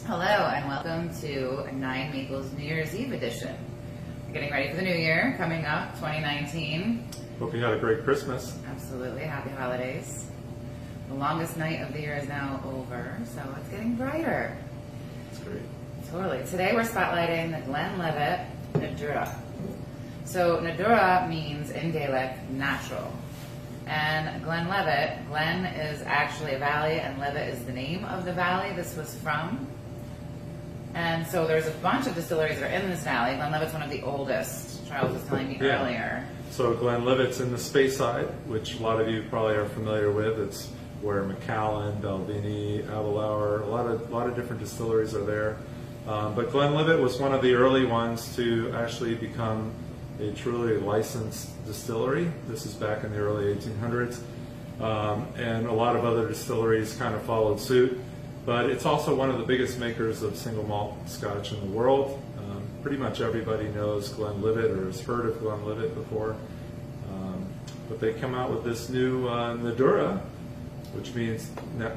Hello and welcome to Nine Maples New Year's Eve edition. We're getting ready for the new year, coming up, 2019. Hope you had a great Christmas. Absolutely, happy holidays. The longest night of the year is now over, so it's getting brighter. That's great. Totally. Today we're spotlighting the Glenlivet Nadurra. So Nadurra means in Gaelic, natural. And Glenlivet, Glen is actually a valley and Levitt is the name of the valley this was from. And so there's a bunch of distilleries that are in this valley. Glenlivet's one of the oldest, Charles was telling me earlier. So Glenlivet's in the Speyside, which a lot of you probably are familiar with. It's where Macallan, Balvenie, Aberlour, a lot of different distilleries are there. But Glenlivet was one of the early ones to actually become a truly licensed distillery. This is back in the early 1800s. And a lot of other distilleries kind of followed suit. But it's also one of the biggest makers of single malt scotch in the world. Pretty much everybody knows Glenlivet or has heard of Glenlivet before. But they come out with this new Nadurra, which means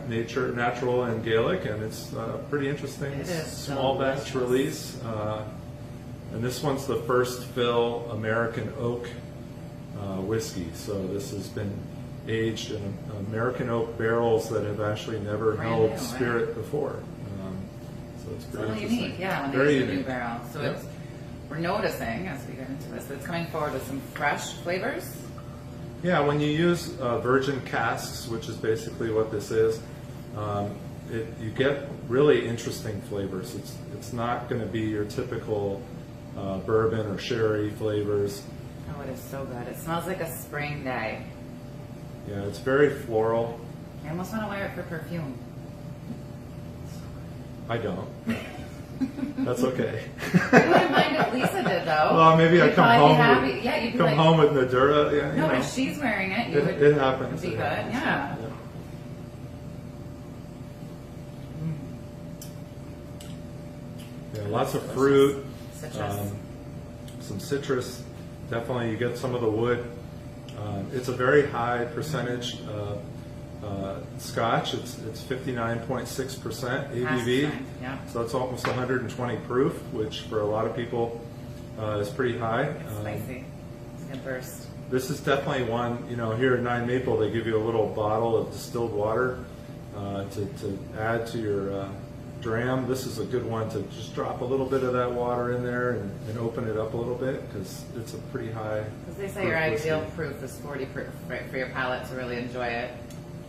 natural in Gaelic, and it's pretty interesting. It is small batch release. And this one's the first fill American oak whiskey. So this has been aged in American oak barrels that have actually never held new, spirit before. So it's pretty Really interesting. unique, yeah, when Very they use a new unique. barrel. So Yep. we're noticing, as we get into this, that it's coming forward with some fresh flavors. Yeah, when you use virgin casks, which is basically what this is, you get really interesting flavors. It's not going to be your typical bourbon or sherry flavors. Oh, it is so good. It smells like a spring day. Yeah, it's very floral. I almost want to wear it for perfume. I don't. That's okay. I wouldn't mind if Lisa did, though. Well, maybe I You'd come probably home. be happy. With, Yeah, you'd be come like, home with Nadurra. Yeah, you no, but know. if she's wearing it, you would. It happens. Be It good. happens. Yeah. Yeah, lots of fruit, Citrus. some citrus. Definitely, you get some of the wood. It's a very high percentage Scotch. It's 59.6% ABV. Yeah. So it's almost 120 proof, which for a lot of people is pretty high. It's spicy. It's gonna burst. This is definitely one, here at Nine Maple, they give you a little bottle of distilled water to add to your dram. This is a good one to just drop a little bit of that water in there and open it up a little bit because it's a pretty high. Because they say proof your ideal whiskey. proof is 40 proof, right, for your palate to really enjoy it.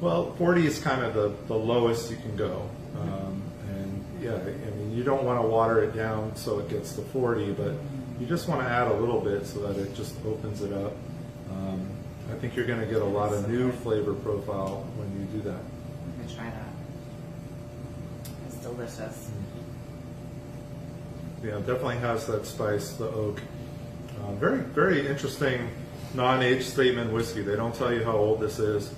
Well, 40 is kind of the lowest you can go. And yeah, I mean, you don't want to water it down so it gets to 40, but you just want to add a little bit so that it just opens it up. I think you're going to get a lot of new flavor profile when you do that. I'm gonna try that. It's delicious. Yeah, it definitely has that spice, the oak. Very, very interesting non-age statement whiskey. They don't tell you how old this is.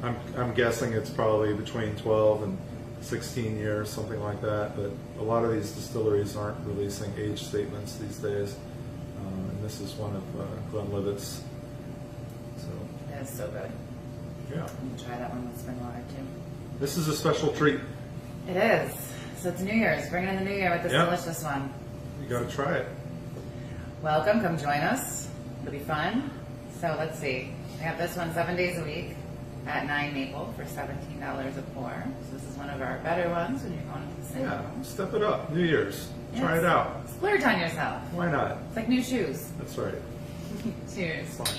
I'm guessing it's probably between 12 and 16 years, something like that. But a lot of these distilleries aren't releasing age statements these days. And this is one of Glenlivet's. So, It is so good. yeah. I'm gonna try that one with spring water too. This is a special treat. It is. So it's New Year's. Bring in the new year with this Yeah. delicious one. You got to try it. Welcome. Come join us. It'll be fun. So let's see. We have this one 7 days a week at 9 Maple for $17 a pour. So this is one of our better ones when you're going to the single Yeah, room. step it up. New Year's. Try Yes. it out. Splurge on yourself. Why not? It's like new shoes. That's right. Cheers. Sponsor.